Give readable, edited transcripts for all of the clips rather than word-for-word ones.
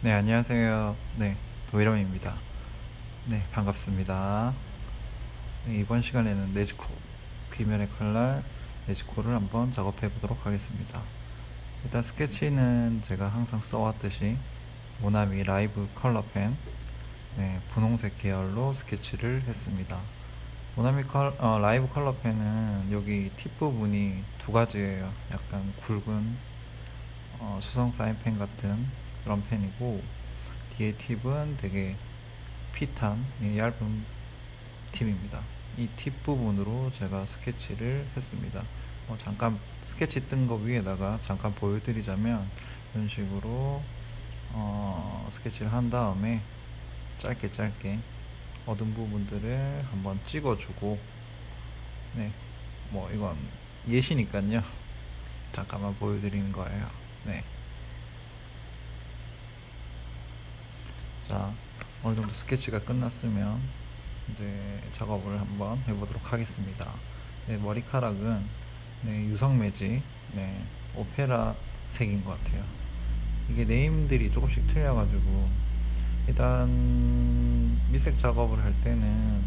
네, 안녕하세요. 네, 도이럼입니다. 네, 반갑습니다. 네, 이번 시간에는 네즈코, 귀면의 칼날 네즈코를 한번 작업해 보도록 하겠습니다. 일단 스케치는 제가 항상 써왔듯이 모나미 라이브 컬러펜, 네, 분홍색 계열로 스케치를 했습니다. 라이브 컬러펜은 여기 팁 부분이 두 가지예요. 약간 굵은 수성 사인펜 같은 그런 펜이고, 뒤에 팁은 되게 핏한 얇은 팁입니다. 이 팁 부분으로 제가 스케치를 했습니다. 잠깐 스케치 뜬 거 위에다가 잠깐 보여드리자면 이런 식으로 스케치를 한 다음에 짧게 짧게 어두운 부분들을 한번 찍어주고, 네, 뭐 이건 예시니까요. 잠깐만 보여드리는 거예요. 네, 자, 어느 정도 스케치가 끝났으면 이제 작업을 한번 해보도록 하겠습니다. 네, 머리카락은 네, 유성 매직, 네, 오페라 색인 것 같아요. 이게 네임들이 조금씩 틀려가지고 일단 미색 작업을 할 때는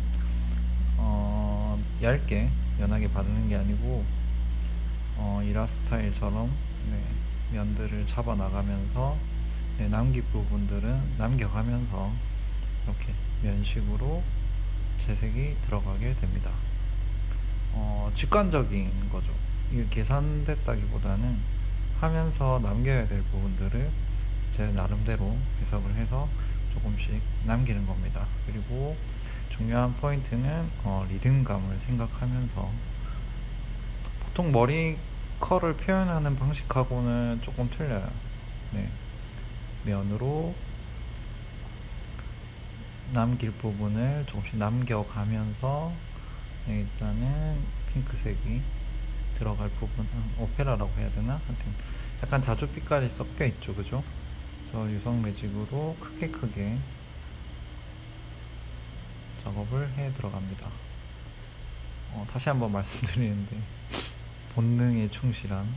얇게 연하게 바르는 게 아니고 이라스타일처럼 네, 면들을 잡아 나가면서 네, 남길 부분들은 남겨가면서 이렇게 면식으로 재색이 들어가게 됩니다. 직관적인 거죠. 이게 계산됐다기보다는 하면서 남겨야 될 부분들을 제 나름대로 해석을 해서 조금씩 남기는 겁니다. 그리고 중요한 포인트는 리듬감을 생각하면서 보통 머리 컬을 표현하는 방식하고는 조금 틀려요. 네, 면으로 남길 부분을 조금씩 남겨가면서 네, 일단은 핑크색이 들어갈 부분, 오페라라고 해야 되나? 하여튼 약간 자주빛깔이 섞여 있죠, 그죠? 그래서 유성 매직으로 크게 작업을 해 들어갑니다. 다시 한번 말씀드리는데 본능에 충실한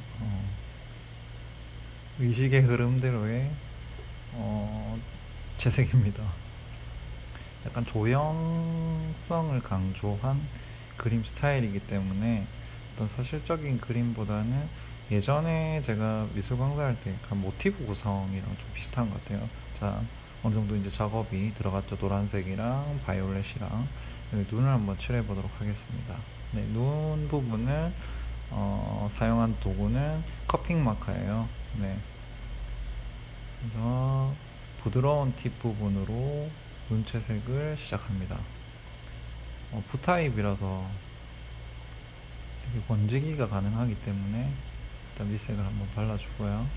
의식의 흐름대로의 재색입니다. 약간 조형성을 강조한 그림 스타일이기 때문에 어떤 사실적인 그림보다는 예전에 제가 미술 강사할 때 약간 모티브 구성이랑 좀 비슷한 것 같아요. 자, 어느 정도 이제 작업이 들어갔죠. 노란색이랑 바이올렛이랑 눈을 한번 칠해 보도록 하겠습니다. 네, 눈 부분을 사용한 도구는 커핑 마카예요. 네, 그래서 부드러운 팁 부분으로 눈채색을 시작합니다. 붓타입이라서 되게 번지기가 가능하기 때문에 일단 밑색을 한번 발라주고요.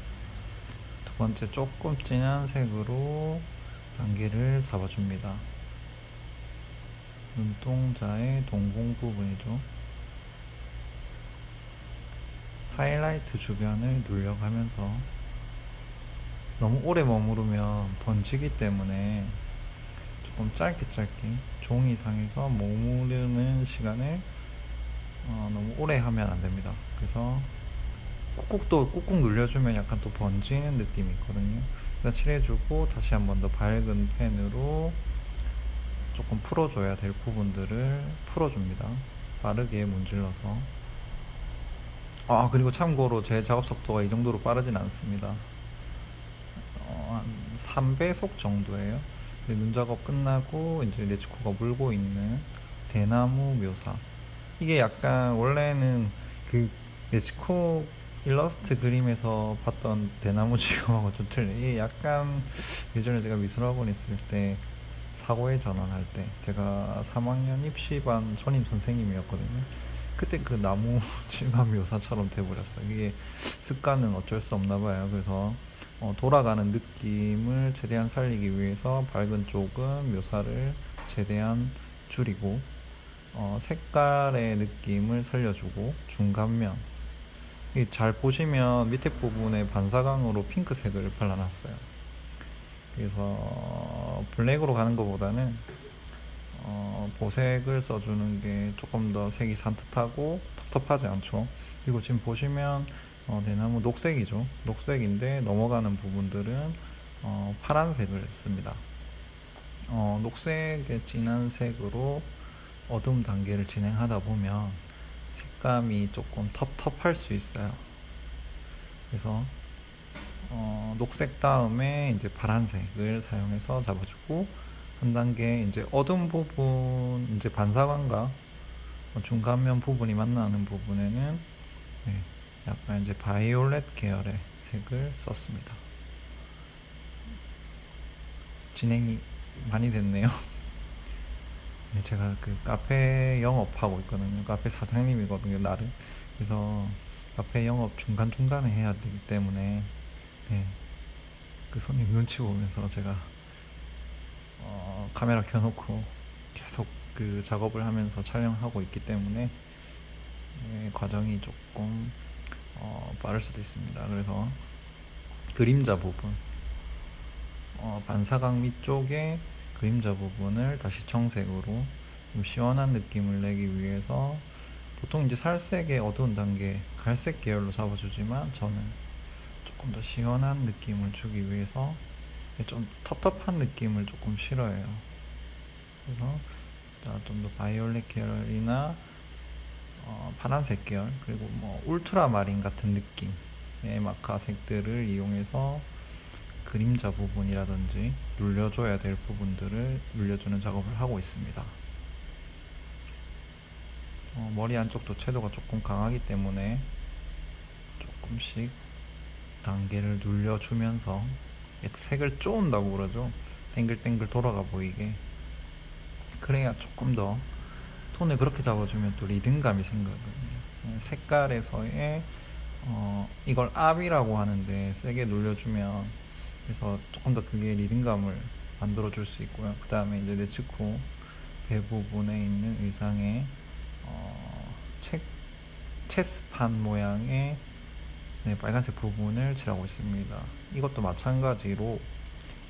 두 번째 조금 진한 색으로 단계를 잡아줍니다. 눈동자의 동공 부분이죠. 하이라이트 주변을 눌려가면서 너무 오래 머무르면 번지기 때문에 조금 짧게 종이상에서 머무르는 시간을 너무 오래 하면 안 됩니다. 그래서 꾹꾹 눌려주면 약간 또 번지는 느낌이 있거든요. 일단 칠해주고 다시 한번 더 밝은 펜으로 조금 풀어줘야 될 부분들을 풀어줍니다. 빠르게 문질러서. 그리고 참고로 제 작업 속도가 이 정도로 빠르진 않습니다. 한 3배속 정도예요. 눈 작업 끝나고 이제 네츠코가 물고 있는 대나무 묘사. 이게 약간 원래는 그 네츠코 일러스트 그림에서 봤던 대나무 지형하고 좀 틀려. 이게 약간 예전에 제가 미술학원 있을 때 사고에 전환할 때 제가 3학년 입시반 선임 선생님이었거든요. 그때 그 나무 질감 묘사처럼 돼버렸어요. 이게 습관은 어쩔 수 없나 봐요. 그래서 돌아가는 느낌을 최대한 살리기 위해서 밝은 쪽은 묘사를 최대한 줄이고 색깔의 느낌을 살려주고 중간면 잘 보시면 밑에 부분에 반사광으로 핑크색을 발라놨어요. 그래서 블랙으로 가는 것보다는 보색을 써주는 게 조금 더 색이 산뜻하고 텁텁하지 않죠. 그리고 지금 보시면 대나무 녹색이죠. 녹색인데 넘어가는 부분들은 파란색을 씁니다. 녹색의 진한 색으로 어두움 단계를 진행하다 보면 색감이 조금 텁텁할 수 있어요. 그래서 녹색 다음에 이제 파란색을 사용해서 잡아주고, 한 단계 이제 어두운 부분, 이제 반사광과 중간면 부분이 만나는 부분에는 네, 약간 이제 바이올렛 계열의 색을 썼습니다. 진행이 많이 됐네요. 네, 제가 그 카페 영업하고 있거든요. 카페 사장님이거든요, 나름. 그래서 카페 영업 중간중간에 해야 되기 때문에 네, 그 손님 눈치 보면서 제가 카메라 켜놓고 계속 그 작업을 하면서 촬영하고 있기 때문에 네, 과정이 조금 빠를 수도 있습니다. 그래서 그림자 부분, 반사광 밑쪽에 그림자 부분을 다시 청색으로 좀 시원한 느낌을 내기 위해서, 보통 이제 살색의 어두운 단계 갈색 계열로 잡아주지만 저는 조금 더 시원한 느낌을 주기 위해서 좀 텁텁한 느낌을 조금 싫어해요. 그래서 좀 더 바이올렛 계열이나 파란색 계열, 그리고 뭐 울트라마린 같은 느낌의 마카 색들을 이용해서 그림자 부분이라든지 눌려줘야 될 부분들을 눌려주는 작업을 하고 있습니다. 머리 안쪽도 채도가 조금 강하기 때문에 조금씩 단계를 눌려주면서 색을 쪼은다고 그러죠. 땡글땡글 돌아가 보이게. 그래야 조금 더 톤을 그렇게 잡아주면 또 리듬감이 생기거든요. 색깔에서의 이걸 압이라고 하는데 세게 눌려주면, 그래서 조금 더 그게 리듬감을 만들어 줄 수 있고요. 그 다음에 이제 네츠코 배 부분에 있는 의상에 체스판 모양의 네, 빨간색 부분을 칠하고 있습니다. 이것도 마찬가지로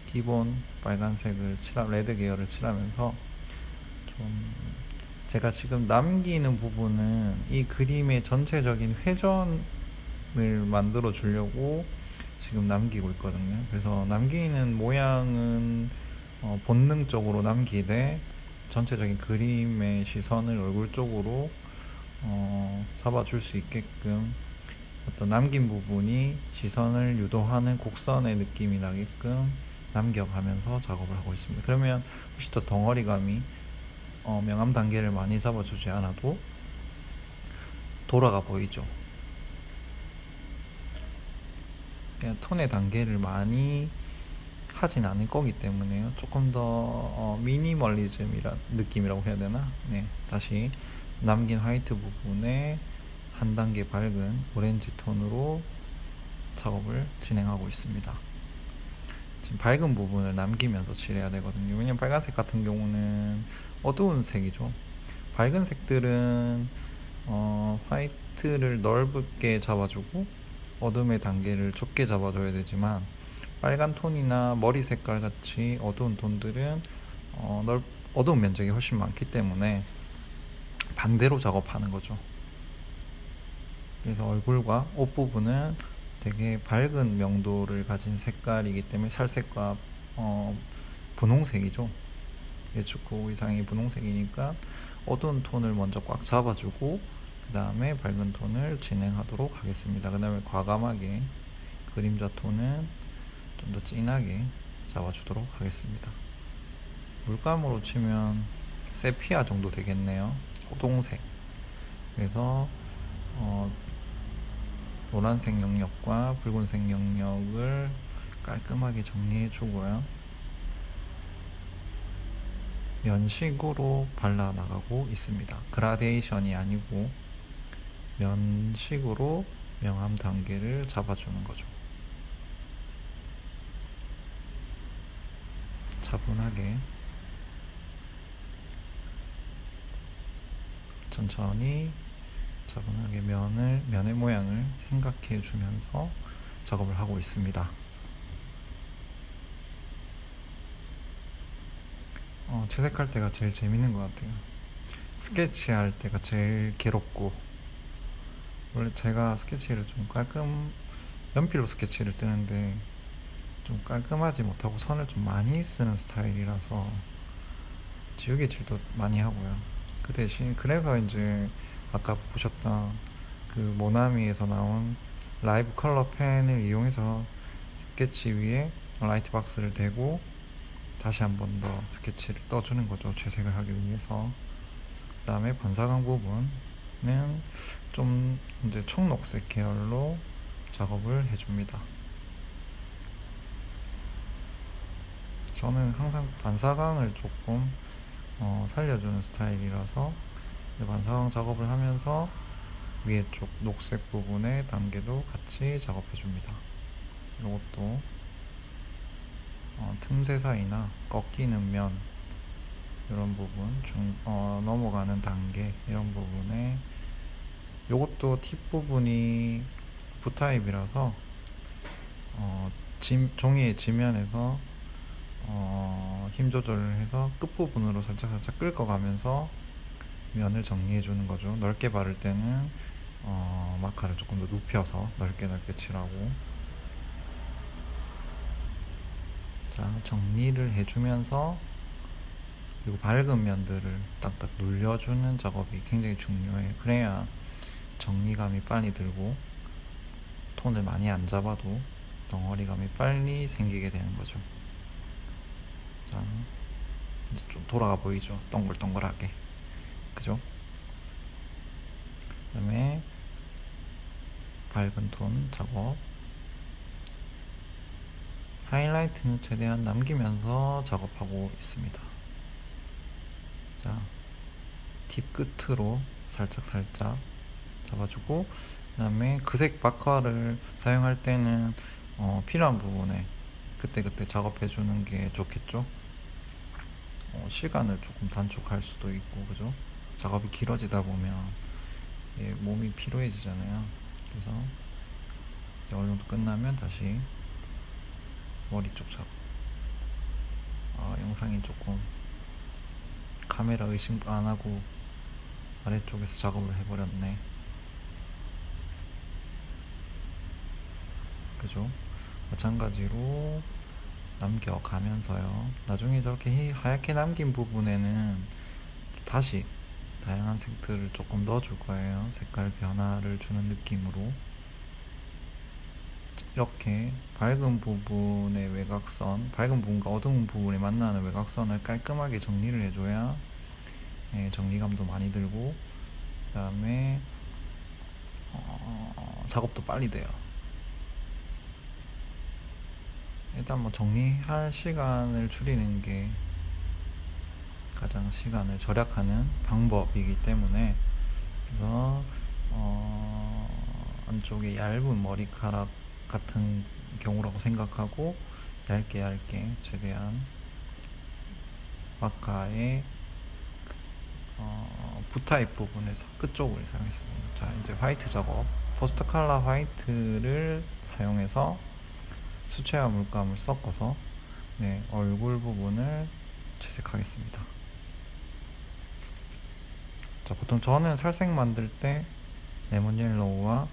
기본 빨간색을 레드 계열을 칠하면서 좀 제가 지금 남기는 부분은 이 그림의 전체적인 회전을 만들어 주려고 지금 남기고 있거든요. 그래서 남기는 모양은 본능적으로 남기되 전체적인 그림의 시선을 얼굴 쪽으로 잡아줄 수 있게끔 어떤 남긴 부분이 시선을 유도하는 곡선의 느낌이 나게끔 남겨가면서 작업을 하고 있습니다. 그러면 훨씬 더 덩어리감이 명암 단계를 많이 잡아주지 않아도 돌아가 보이죠. 그냥 톤의 단계를 많이 하진 않을 거기 때문에요. 조금 더 미니멀리즘이란 느낌이라고 해야 되나? 네, 다시 남긴 화이트 부분에 한 단계 밝은 오렌지 톤으로 작업을 진행하고 있습니다. 지금 밝은 부분을 남기면서 칠해야 되거든요. 왜냐면 빨간색 같은 경우는 어두운 색이죠. 밝은 색들은 화이트를 넓게 잡아주고 어둠의 단계를 좁게 잡아줘야 되지만, 빨간 톤이나 머리 색깔 같이 어두운 톤들은 어두운 면적이 훨씬 많기 때문에 반대로 작업하는 거죠. 그래서 얼굴과 옷 부분은 되게 밝은 명도를 가진 색깔이기 때문에 살색과 분홍색이죠. 네츠코 의상이 분홍색이니까 어두운 톤을 먼저 꽉 잡아주고 그 다음에 밝은 톤을 진행하도록 하겠습니다. 그 다음에 과감하게 그림자 톤은 좀 더 진하게 잡아주도록 하겠습니다. 물감으로 치면 세피아 정도 되겠네요. 호동색. 그래서 노란색 영역과 붉은색 영역을 깔끔하게 정리해 주고요. 면식으로 발라 나가고 있습니다. 그라데이션이 아니고 면식으로 명암 단계를 잡아주는 거죠. 차분하게 천천히 차분하게 면의 모양을 생각해 주면서 작업을 하고 있습니다. 채색할 때가 제일 재밌는 것 같아요. 스케치할 때가 제일 괴롭고, 원래 제가 스케치를 좀 연필로 스케치를 뜨는데 좀 깔끔하지 못하고 선을 좀 많이 쓰는 스타일이라서 지우개 칠도 많이 하고요. 그 대신 그래서 이제 아까 보셨던 그 모나미에서 나온 라이브 컬러 펜을 이용해서 스케치 위에 라이트 박스를 대고 다시 한 번 더 스케치를 떠주는 거죠. 채색을 하기 위해서. 그 다음에 반사광 부분은 좀 이제 청록색 계열로 작업을 해줍니다. 저는 항상 반사광을 조금 살려주는 스타일이라서 반사광 작업을 하면서 위에 쪽 녹색 부분의 단계도 같이 작업해 줍니다. 이것도 틈새 사이나 꺾이는 면 이런 부분 넘어가는 단계 이런 부분에 이것도 팁 부분이 V타입이라서 종이의 지면에서 힘 조절을 해서 끝부분으로 살짝 긁어가면서 면을 정리해 주는 거죠. 넓게 바를 때는 마카를 조금 더 눕혀서 넓게 칠하고, 자 정리를 해주면서 그리고 밝은 면들을 딱딱 눌려주는 작업이 굉장히 중요해요. 그래야 정리감이 빨리 들고 톤을 많이 안 잡아도 덩어리감이 빨리 생기게 되는 거죠. 자 이제 좀 돌아가 보이죠? 동글동글하게, 그죠? 그 다음에 밝은 톤 작업, 하이라이트는 최대한 남기면서 작업하고 있습니다. 자, 팁 끝으로 살짝 잡아주고, 그 다음에 그색 마커를 사용할 때는 필요한 부분에 그때 작업해주는 게 좋겠죠. 시간을 조금 단축할 수도 있고, 그죠? 작업이 길어지다 보면 몸이 피로해지잖아요. 그래서 이제 어느 정도 끝나면 다시 머리 쪽 작업. 영상이 조금 카메라 의심 안 하고 아래쪽에서 작업을 해버렸네. 그죠? 마찬가지로 남겨가면서요. 나중에 저렇게 하얗게 남긴 부분에는 다시 다양한 색들을 조금 넣어줄 거예요. 색깔 변화를 주는 느낌으로. 이렇게 밝은 부분의 외곽선, 밝은 부분과 어두운 부분이 만나는 외곽선을 깔끔하게 정리를 해줘야 정리감도 많이 들고, 그 다음에 작업도 빨리 돼요. 일단 뭐 정리할 시간을 줄이는 게 가장 시간을 절약하는 방법이기 때문에, 그래서 안쪽에 얇은 머리카락 같은 경우라고 생각하고 얇게 최대한 마카의 V타입 부분에서 끝쪽을 사용했습니다. 자 이제 화이트 작업, 포스트 컬러 화이트를 사용해서 수채화 물감을 섞어서 얼굴 부분을 채색하겠습니다. 자, 보통 저는 살색 만들 때 레몬 옐로우와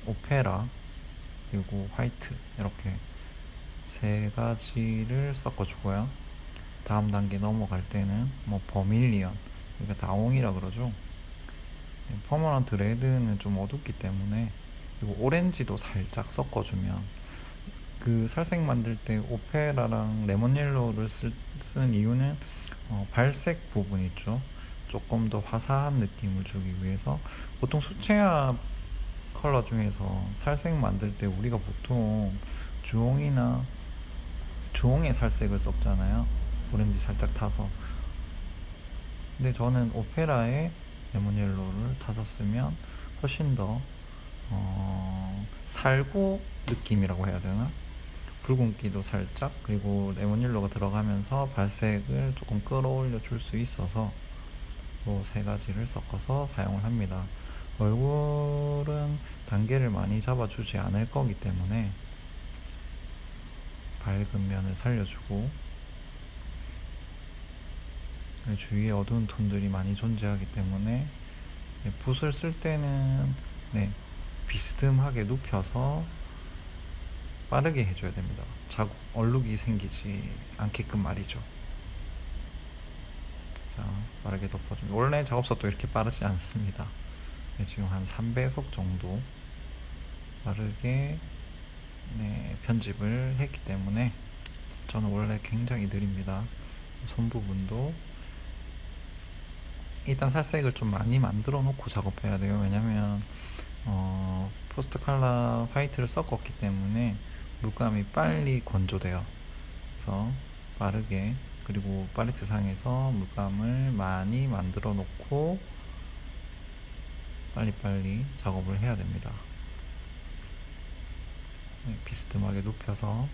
오페라 그리고 화이트 이렇게 세 가지를 섞어주고요. 다음 단계 넘어갈 때는 뭐 버밀리언, 그러니까 다홍이라 그러죠. 퍼머넌트 레드는 좀 어둡기 때문에, 그리고 오렌지도 살짝 섞어주면, 그 살색 만들 때 오페라랑 레몬 옐로우를 쓰는 이유는 발색 부분 있죠. 조금 더 화사한 느낌을 주기 위해서. 보통 수채화 컬러 중에서 살색 만들 때 우리가 보통 주홍이나 주홍의 살색을 썼잖아요. 오렌지 살짝 타서. 근데 저는 오페라에 레몬 옐로우를 타서 쓰면 훨씬 더 살구 느낌이라고 해야 되나? 붉은기도 살짝, 그리고 레몬 옐로우가 들어가면서 발색을 조금 끌어올려 줄 수 있어서 이 세 가지를 섞어서 사용을 합니다. 얼굴은 단계를 많이 잡아주지 않을 거기 때문에 밝은 면을 살려주고, 주위에 어두운 톤들이 많이 존재하기 때문에 붓을 쓸 때는 비스듬하게 눕혀서 빠르게 해줘야 됩니다. 자국, 얼룩이 생기지 않게끔 말이죠. 자, 빠르게 덮어줍니다. 원래 작업속도 이렇게 빠르지 않습니다. 네, 지금 한 3배속 정도 빠르게 편집을 했기 때문에 저는 원래 굉장히 느립니다. 손 부분도 일단 살색을 좀 많이 만들어 놓고 작업해야 돼요. 왜냐면 포스트 컬러 화이트를 섞었기 때문에 물감이 빨리 건조돼요. 그래서 빠르게, 그리고 팔레트 상에서 물감을 많이 만들어 놓고 빨리빨리 작업을 해야 됩니다. 비스듬하게 눕혀서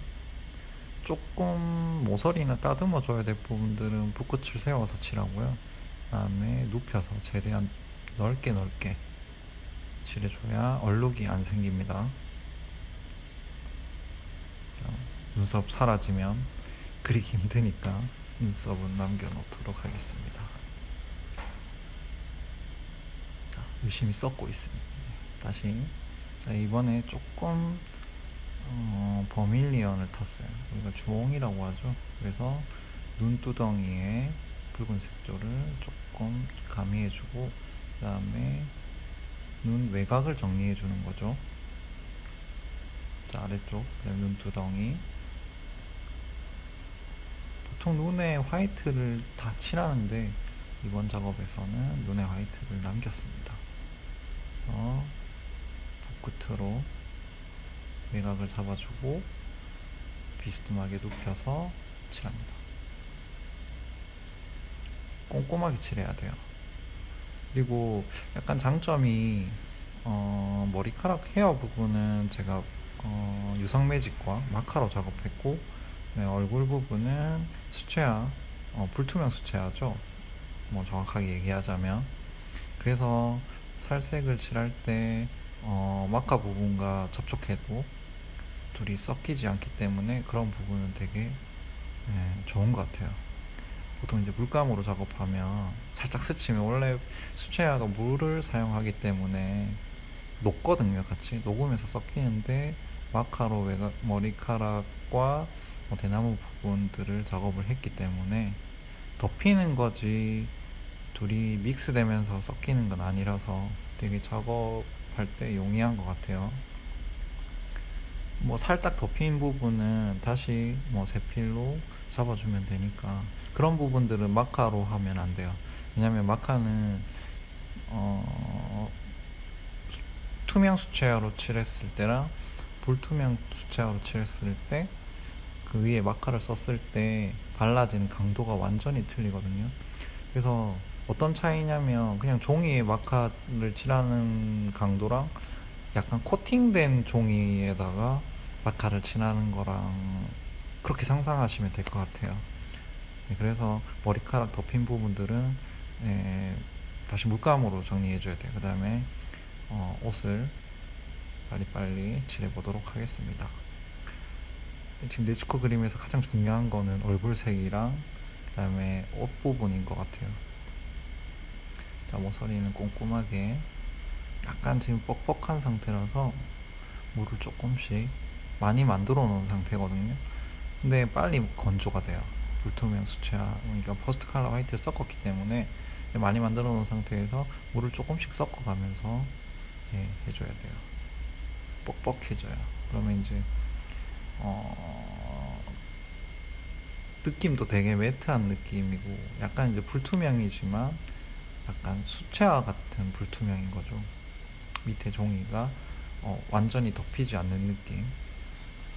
조금 모서리나 따듬어 줘야 될 부분들은 붓끝을 세워서 칠하고요. 그 다음에 눕혀서 최대한 넓게 칠해줘야 얼룩이 안 생깁니다. 눈썹 사라지면 그리기 힘드니까 눈썹은 남겨놓도록 하겠습니다. 자, 열심히 섞고 있습니다. 다시. 자, 이번에 조금 버밀리언을 탔어요. 우리가 주홍이라고 하죠. 그래서 눈두덩이에 붉은 색조를 조금 가미해주고, 그 다음에 눈 외곽을 정리해주는 거죠. 자, 아래쪽, 그다음에 눈두덩이. 보통 눈에 화이트를 다 칠하는데 이번 작업에서는 눈에 화이트를 남겼습니다. 그래서 붓끝으로 외곽을 잡아주고 비스듬하게 눕혀서 칠합니다. 꼼꼼하게 칠해야 돼요. 그리고 약간 장점이 머리카락 헤어 부분은 제가 유성 매직과 마카로 작업했고, 네, 얼굴 부분은 수채화, 불투명 수채화죠. 뭐 정확하게 얘기하자면. 그래서 살색을 칠할 때 마카 부분과 접촉해도 둘이 섞이지 않기 때문에 그런 부분은 되게 좋은 것 같아요. 보통 이제 물감으로 작업하면 살짝 스치면, 원래 수채화가 물을 사용하기 때문에 녹거든요. 같이 녹으면서 섞이는데 마카로 외곽 머리카락과 대나무 부분들을 작업을 했기 때문에 덮이는 거지 둘이 믹스되면서 섞이는 건 아니라서 되게 작업할 때 용이한 것 같아요. 뭐 살짝 덮인 부분은 다시 뭐 세필로 잡아주면 되니까, 그런 부분들은 마카로 하면 안 돼요. 왜냐면 마카는 투명 수채화로 칠했을 때랑 불투명 수채화로 칠했을 때 그 위에 마카를 썼을 때 발라지는 강도가 완전히 틀리거든요. 그래서 어떤 차이냐면, 그냥 종이에 마카를 칠하는 강도랑 약간 코팅된 종이에다가 마카를 칠하는 거랑 그렇게 상상하시면 될 것 같아요. 그래서 머리카락 덮인 부분들은 다시 물감으로 정리해 줘야 돼요. 그 다음에 옷을 빨리빨리 칠해 보도록 하겠습니다. 지금 네츠코 그림에서 가장 중요한 거는 얼굴색이랑 그 다음에 옷 부분인 것 같아요. 자, 모서리는 꼼꼼하게, 약간 지금 뻑뻑한 상태라서 물을 조금씩 많이 만들어 놓은 상태거든요. 근데 빨리 건조가 돼요. 불투명 수채화, 그러니까 포스트 컬러 화이트를 섞었기 때문에 많이 만들어 놓은 상태에서 물을 조금씩 섞어가면서 해줘야 돼요. 뻑뻑해져요. 그러면 이제 느낌도 되게 매트한 느낌이고, 약간 이제 불투명이지만 약간 수채화 같은 불투명인 거죠. 밑에 종이가 완전히 덮이지 않는 느낌.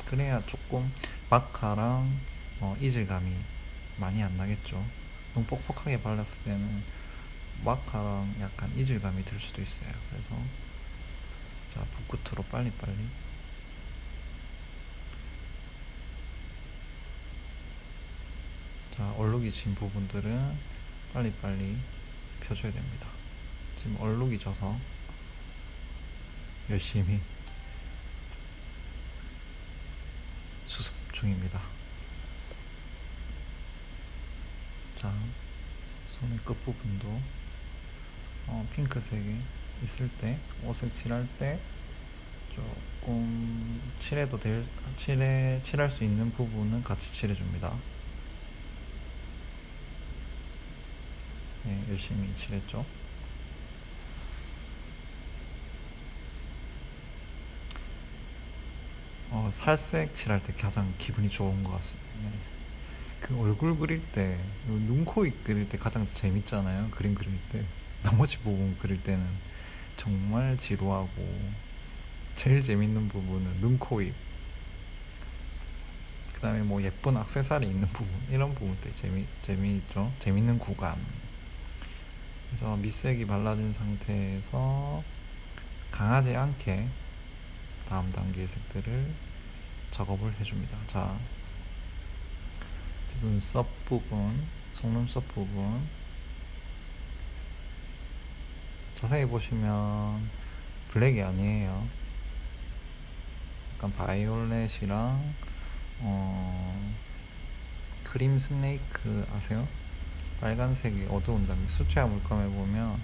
그래야 조금 마카랑 이질감이 많이 안 나겠죠. 너무 뻑뻑하게 발랐을 때는 마카랑 약간 이질감이 들 수도 있어요. 그래서 자, 붓끝으로 빨리빨리. 자, 얼룩이 진 부분들은 빨리빨리 펴줘야 됩니다. 지금 얼룩이 져서 열심히 수습 중입니다. 자, 손의 끝부분도 핑크색이 있을 때, 옷을 칠할 때 조금 칠할 수 있는 부분은 같이 칠해줍니다. 네, 열심히 칠했죠. 살색 칠할 때 가장 기분이 좋은 것 같습니다. 네. 그 얼굴 그릴 때, 눈, 코, 입 그릴 때 가장 재밌잖아요. 그림 그릴 때. 나머지 부분 그릴 때는 정말 지루하고, 제일 재밌는 부분은 눈, 코, 입. 그 다음에 뭐 예쁜 액세서리 있는 부분, 이런 부분 때 재미있죠. 재밌는 구간. 그래서 밑색이 발라진 상태에서 강하지 않게 다음 단계의 색들을 작업을 해줍니다. 자, 눈썹 부분, 속눈썹 부분 자세히 보시면 블랙이 아니에요. 약간 바이올렛이랑 크림 스네이크 아세요? 빨간색이 어두운 다음에 수채화 물감에 보면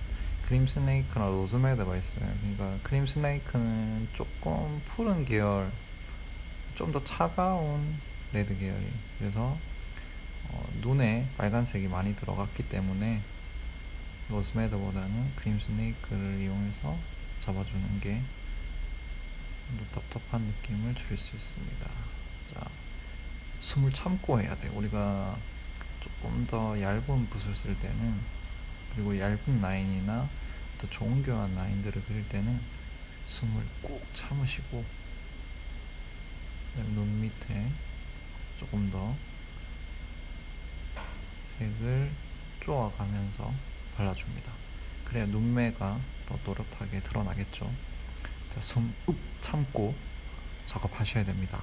크림 스네이크랑 로즈메드가 있어요. 그러니까 크림 스네이크는 조금 푸른 계열, 좀 더 차가운 레드 계열이. 그래서 눈에 빨간색이 많이 들어갔기 때문에 로즈메드보다는 크림 스네이크를 이용해서 잡아주는 게 답답한 느낌을 줄일 수 있습니다. 자, 숨을 참고 해야 돼. 우리가 조금 더 얇은 붓을 쓸 때는, 그리고 얇은 라인이나 더 좋은 교환 라인들을 그릴 때는 숨을 꼭 참으시고, 눈 밑에 조금 더 색을 쪼아가면서 발라줍니다. 그래야 눈매가 더 또렷하게 드러나겠죠. 자, 숨 참고 작업하셔야 됩니다.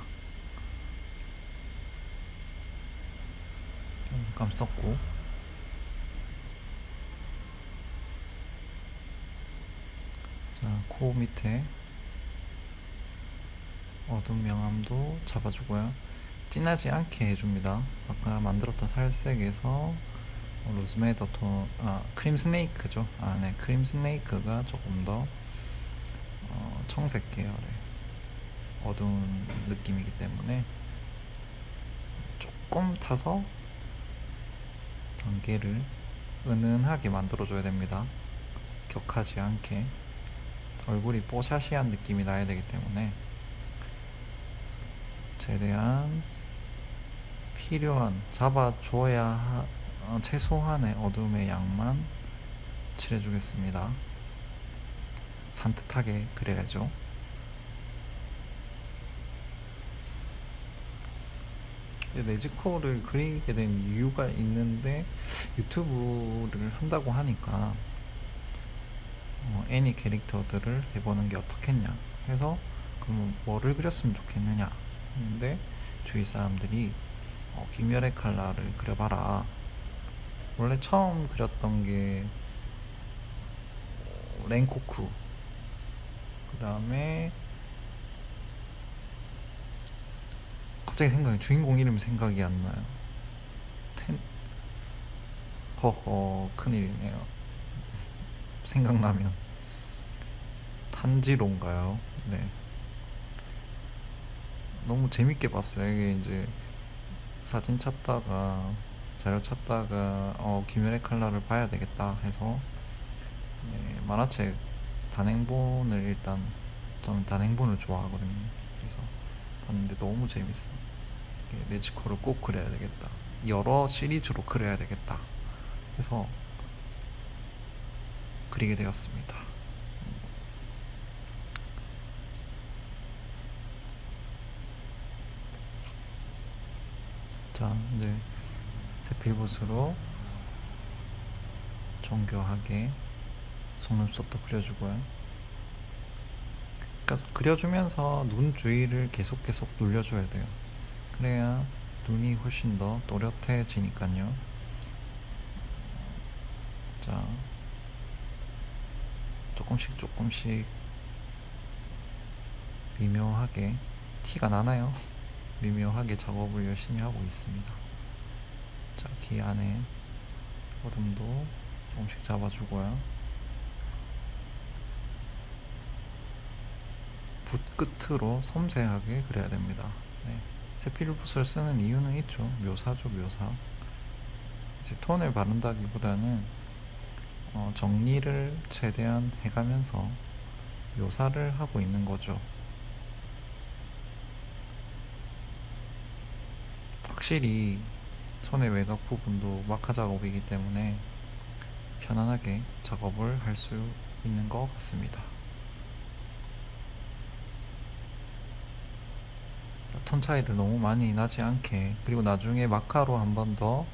감쌌고, 자, 코 밑에 어두운 명암도 잡아주고요. 진하지 않게 해줍니다. 아까 만들었던 살색에서 로즈메더 톤, 크림 스네이크죠. 네, 크림 스네이크가 조금 더 청색 계열의 어두운 느낌이기 때문에 조금 타서 단계를 은은하게 만들어줘야 됩니다. 격하지 않게. 얼굴이 뽀샤시한 느낌이 나야 되기 때문에 최대한 필요한, 잡아줘야 최소한의 어둠의 양만 칠해주겠습니다. 산뜻하게 그려야죠. 네지코를 그리게 된 이유가 있는데, 유튜브를 한다고 하니까 애니 캐릭터들을 해보는 게 어떻겠냐 해서, 그러면 뭐를 그렸으면 좋겠느냐 했는데, 주위 사람들이 김열의 칼라를 그려봐라. 원래 처음 그렸던 게 랭코쿠, 그 다음에 갑자기 주인공 이름이 생각이 안 나요. 허허, 큰일이네요. 생각나면. 탄지로인가요? 네. 너무 재밌게 봤어요. 이게 이제 사진 찾다가, 자료 찾다가 김연의 칼라를 봐야 되겠다 해서, 네, 만화책 단행본을 일단, 저는 단행본을 좋아하거든요. 그래서 봤는데 너무 재밌어. 네지코를 꼭 그려야 되겠다, 여러 시리즈로 그려야 되겠다 해서 그리게 되었습니다. 자, 이제 세필붓으로 정교하게 속눈썹도 그려주고요. 그러니까 그려주면서 눈 주위를 계속 눌려줘야 돼요. 그래야 눈이 훨씬 더 또렷해지니까요. 자, 조금씩 미묘하게, 티가 나나요? 미묘하게 작업을 열심히 하고 있습니다. 자, 귀 안에 어둠도 조금씩 잡아주고요. 붓 끝으로 섬세하게 그려야 됩니다. 네. 세필붓을 쓰는 이유는 있죠. 묘사죠, 묘사. 이제 톤을 바른다기보다는 정리를 최대한 해가면서 묘사를 하고 있는 거죠. 확실히 손의 외곽 부분도 마카 작업이기 때문에 편안하게 작업을 할 수 있는 것 같습니다. 톤 차이를 너무 많이 나지 않게, 그리고 나중에 마카로 한 번 더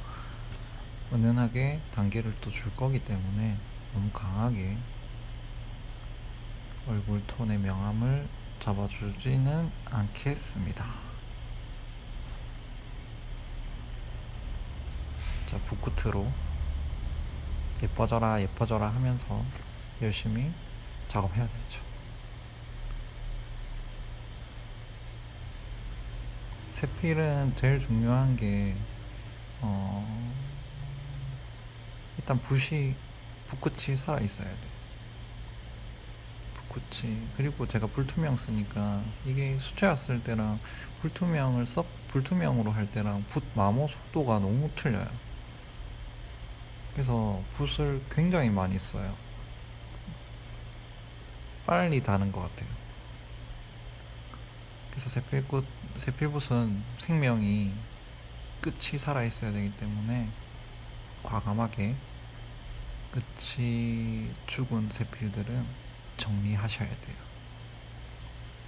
은은하게 단계를 또 줄 거기 때문에 너무 강하게 얼굴 톤의 명암을 잡아주지는 않겠습니다. 자, 붓끝으로 예뻐져라 예뻐져라 하면서 열심히 작업해야 되죠. 세필은 제일 중요한 게 일단 붓끝이 살아 있어야 돼. 붓끝이. 그리고 제가 불투명 쓰니까 이게 수채화 쓸 때랑 불투명으로 할 때랑 붓 마모 속도가 너무 틀려요. 그래서 붓을 굉장히 많이 써요. 빨리 다는 것 같아요. 그래서 세필붓은 생명이 끝이 살아있어야 되기 때문에 과감하게 끝이 죽은 세필들은 정리하셔야 돼요.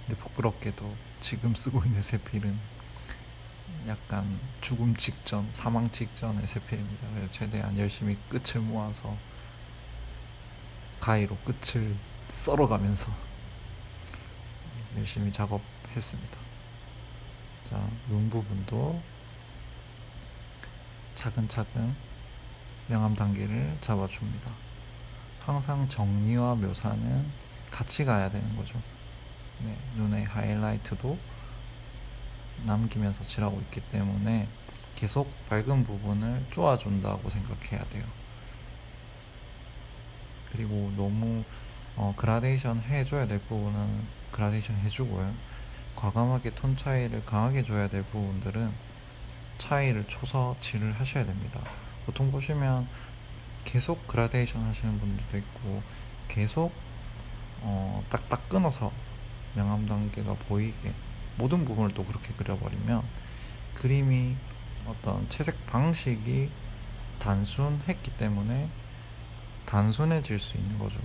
근데 부끄럽게도 지금 쓰고 있는 세필은 약간 죽음 직전, 사망 직전의 세필입니다. 그래서 최대한 열심히 끝을 모아서 가위로 끝을 썰어가면서 열심히 작업했습니다. 자, 눈 부분도 차근차근 명암 단계를 잡아줍니다. 항상 정리와 묘사는 같이 가야 되는 거죠. 네, 눈의 하이라이트도 남기면서 칠하고 있기 때문에 계속 밝은 부분을 쪼아준다고 생각해야 돼요. 그리고 너무 그라데이션 해줘야 될 부분은 그라데이션 해주고요. 과감하게 톤 차이를 강하게 줘야 될 부분들은 차이를 줘서 칠을 하셔야 됩니다. 보통 보시면 계속 그라데이션 하시는 분들도 있고 계속 딱딱 끊어서 명암 단계가 보이게 모든 부분을 또 그렇게 그려버리면 그림이 어떤 채색 방식이 단순했기 때문에 단순해질 수 있는 거죠.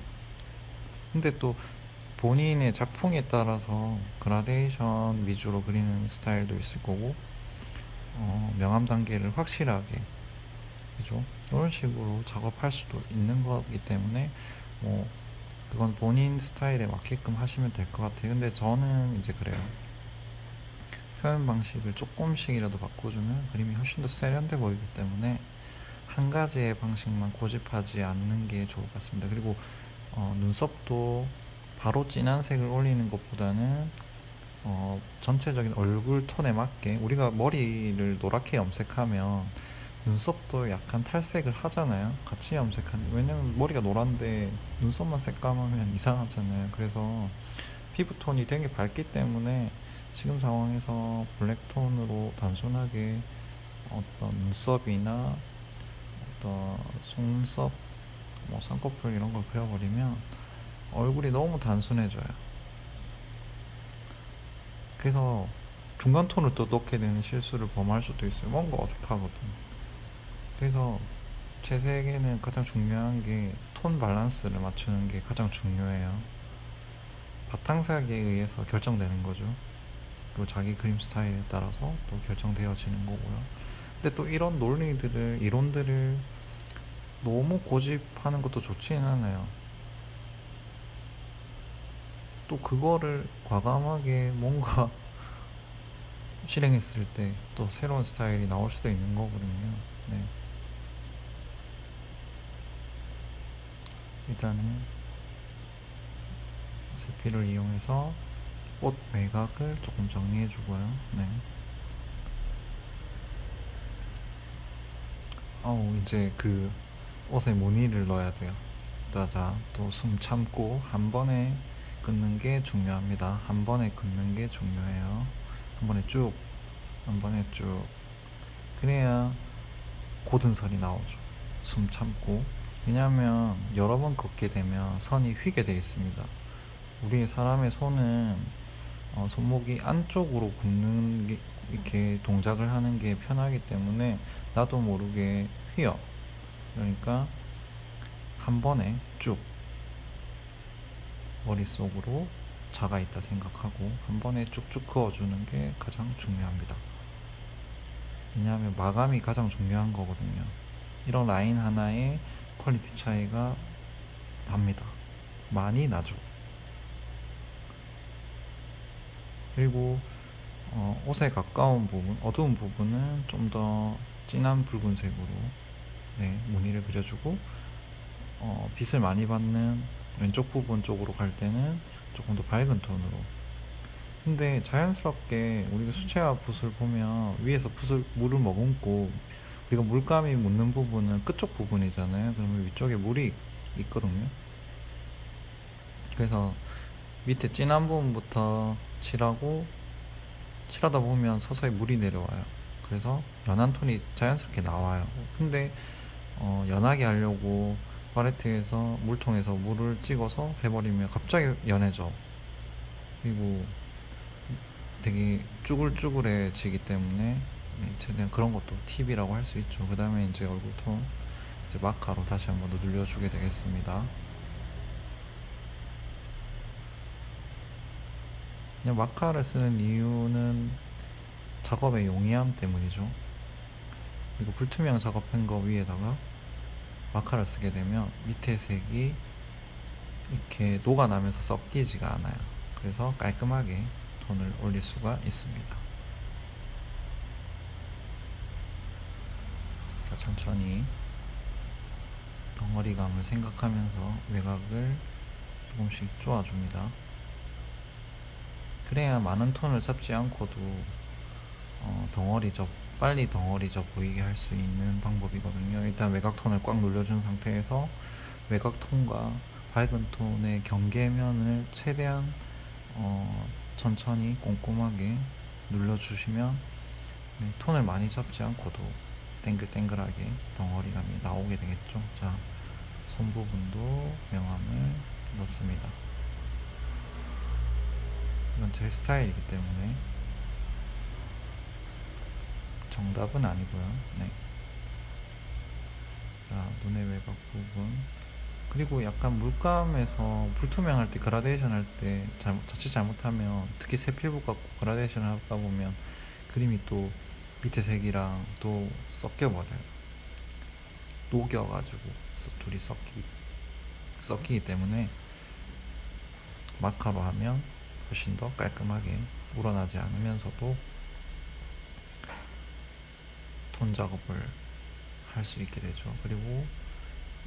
근데 또 본인의 작품에 따라서 그라데이션 위주로 그리는 스타일도 있을 거고 명암 단계를 확실하게, 그죠? 이런 식으로 작업할 수도 있는 거기 때문에 뭐 그건 본인 스타일에 맞게끔 하시면 될 것 같아요. 근데 저는 이제 그래요. 표현 방식을 조금씩이라도 바꿔주면 그림이 훨씬 더 세련돼 보이기 때문에 한 가지의 방식만 고집하지 않는 게 좋을 것 같습니다. 그리고 눈썹도 바로 진한 색을 올리는 것보다는 전체적인 얼굴 톤에 맞게, 우리가 머리를 노랗게 염색하면 눈썹도 약간 탈색을 하잖아요. 같이 염색하는. 왜냐면 머리가 노란데 눈썹만 새까마면 이상하잖아요. 그래서 피부톤이 되게 밝기 때문에 지금 상황에서 블랙톤으로 단순하게 어떤 눈썹이나 어떤 속눈썹, 뭐 쌍꺼풀 이런 걸 그려버리면 얼굴이 너무 단순해져요. 그래서 중간 톤을 또 넣게 되는 실수를 범할 수도 있어요. 뭔가 어색하거든. 그래서 채색에는 가장 중요한 게 톤 밸런스를 맞추는 게 가장 중요해요. 바탕색에 의해서 결정되는 거죠. 그리고 자기 그림 스타일에 따라서 또 결정되어지는 거고요. 근데 또 이런 이론들을 너무 고집하는 것도 좋지는 않아요. 또 그거를 과감하게 뭔가 실행했을 때 또 새로운 스타일이 나올 수도 있는 거거든요. 네. 일단은 세피를 이용해서 옷 매각을 조금 정리해 주고요. 네. 이제 그 옷에 무늬를 넣어야 돼요. 또 숨 참고 한 번에 끊는 게 중요합니다. 한 번에 끊는 게 중요해요. 한 번에 쭉, 한 번에 쭉. 그래야 고든선이 나오죠. 숨 참고. 왜냐하면 여러 번 걷게 되면 선이 휘게 되어 있습니다. 우리 사람의 손은 손목이 안쪽으로 굽는 게, 이렇게 동작을 하는 게 편하기 때문에 나도 모르게 휘어. 그러니까 한 번에 쭉 머릿속으로 자가 있다 생각하고 한 번에 쭉쭉 그어주는 게 가장 중요합니다. 왜냐하면 마감이 가장 중요한 거거든요. 이런 라인 하나에 퀄리티 차이가 납니다. 많이 나죠. 그리고 옷에 가까운 부분, 어두운 부분은 좀 더 진한 붉은색으로 네, 무늬를 그려주고 빛을 많이 받는 왼쪽 부분 쪽으로 갈 때는 조금 더 밝은 톤으로. 근데 자연스럽게 우리가 수채화 붓을 보면 위에서 붓을 물을 머금고 우리가 물감이 묻는 부분은 끝쪽 부분이잖아요. 그러면 위쪽에 물이 있거든요. 그래서 밑에 진한 부분부터 칠하고 칠하다 보면 서서히 물이 내려와요. 그래서 연한 톤이 자연스럽게 나와요. 근데 연하게 하려고 팔레트에서 물통에서 물을 찍어서 해버리면 갑자기 연해져. 그리고 되게 쭈글쭈글해지기 때문에 네, 최대한 그런 것도 팁이라고 할 수 있죠. 그 다음에 이제 얼굴 톤 이제 마카로 다시 한번 더 눌려주게 되겠습니다. 그냥 마카를 쓰는 이유는 작업의 용이함 때문이죠. 그리고 불투명 작업한 거 위에다가 마카를 쓰게 되면 밑에 색이 이렇게 녹아나면서 섞이지가 않아요. 그래서 깔끔하게 톤을 올릴 수가 있습니다. 천천히 덩어리감을 생각하면서 외곽을 조금씩 쪼아줍니다. 그래야 많은 톤을 잡지 않고도 빨리 덩어리져 보이게 할 수 있는 방법이거든요. 일단 외곽 톤을 꽉 눌러준 상태에서 외곽 톤과 밝은 톤의 경계면을 최대한 천천히 꼼꼼하게 눌러주시면 네, 톤을 많이 잡지 않고도 땡글땡글하게 덩어리감이 나오게 되겠죠. 자, 손 부분도 명암을 넣습니다. 이건 제 스타일이기 때문에 정답은 아니고요. 네. 자, 눈의 외곽 부분. 그리고 약간 물감에서 불투명할 때 그라데이션 할 때 자칫 잘못하면 특히 세필붓 갖고 그라데이션을 하다 보면 그림이 또 밑에 색이랑 또 섞여버려요. 녹여가지고 둘이 섞이기 때문에 마카로 하면 훨씬 더 깔끔하게 우러나지 않으면서도 톤 작업을 할 수 있게 되죠. 그리고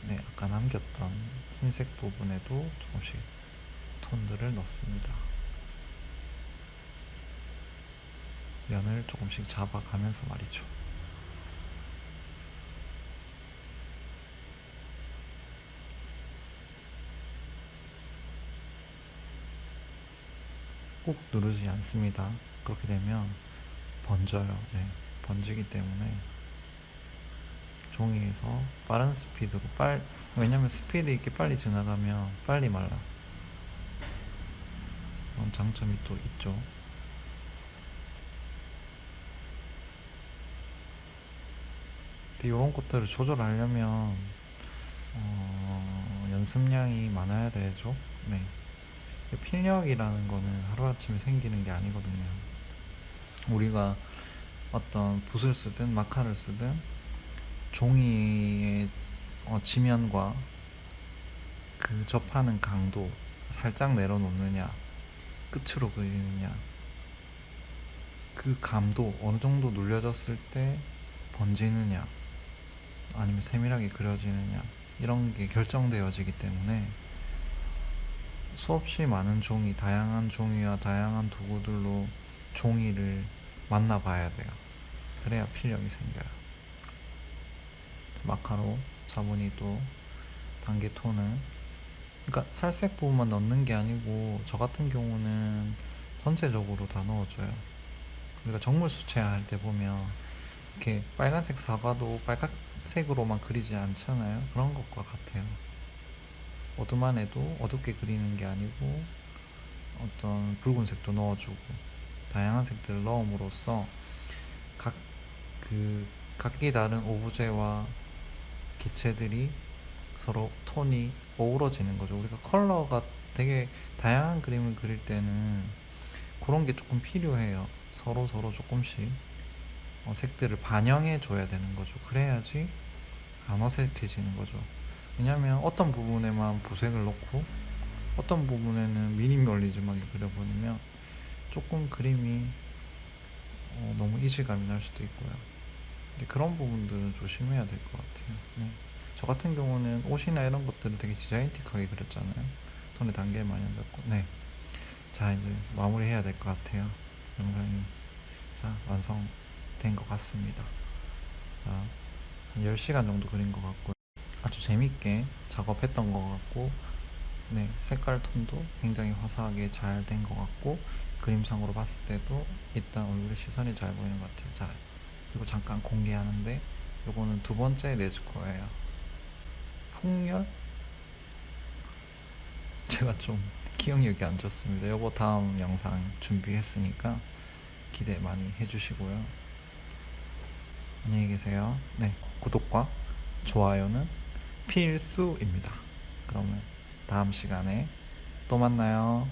네, 아까 남겼던 흰색 부분에도 조금씩 톤들을 넣습니다. 면을 조금씩 잡아가면서 말이죠. 꾹 누르지 않습니다. 그렇게 되면 번져요. 네, 번지기 때문에 종이에서 빠른 스피드로 왜냐면 스피드 있게 빨리 지나가면 빨리 말라. 그런 장점이 또 있죠. 이런 것들을 조절하려면 연습량이 많아야 되죠. 네. 필력이라는 거는 하루아침에 생기는 게 아니거든요. 우리가 어떤 붓을 쓰든 마카를 쓰든 종이의 지면과 그 접하는 강도 살짝 내려놓느냐 끝으로 그리느냐 그 감도 어느 정도 눌려졌을 때 번지느냐 아니면 세밀하게 그려지느냐 이런 게 결정되어지기 때문에 수없이 많은 종이, 다양한 종이와 다양한 도구들로 종이를 만나봐야 돼요. 그래야 필력이 생겨요. 마카로 차분히 또 단계 톤을 그러니까 살색 부분만 넣는 게 아니고 저 같은 경우는 전체적으로 다 넣어줘요. 우리가 정물 수채화할 때 보면 이렇게 빨간색 사과도 빨간색으로만 그리지 않잖아요. 그런 것과 같아요. 어두만해도 어둡게 그리는 게 아니고 어떤 붉은색도 넣어주고 다양한 색들을 넣음으로써 각 각기 다른 오브제와 기체들이 서로 톤이 어우러지는 거죠. 우리가 컬러가 되게 다양한 그림을 그릴 때는 그런 게 조금 필요해요. 서로 조금씩 색들을 반영해 줘야 되는 거죠. 그래야지 안 어색해지는 거죠. 왜냐면 어떤 부분에만 보색을 넣고 어떤 부분에는 미니멀리즘하게 그려버리면 조금 그림이 너무 이질감이 날 수도 있고요. 근데 그런 부분들은 조심해야 될 것 같아요. 네. 저 같은 경우는 옷이나 이런 것들은 되게 디자인틱하게 그렸잖아요. 손에 단계를 많이 안 잡고. 네. 자, 이제 마무리해야 될 것 같아요. 영상이. 자, 완성된 것 같습니다. 자, 한 10시간 정도 그린 것 같고요. 아주 재밌게 작업했던 것 같고, 네, 색깔 톤도 굉장히 화사하게 잘 된 것 같고, 그림상으로 봤을 때도 일단 얼굴에 시선이 잘 보이는 것 같아요. 자, 그리고 잠깐 공개하는데, 요거는 두 번째 네즈코예요. 폭렬? 제가 좀 기억력이 안 좋습니다. 요거 다음 영상 준비했으니까 기대 많이 해주시고요. 안녕히 계세요. 네, 구독과 좋아요는 필수입니다. 그러면 다음 시간에 또 만나요.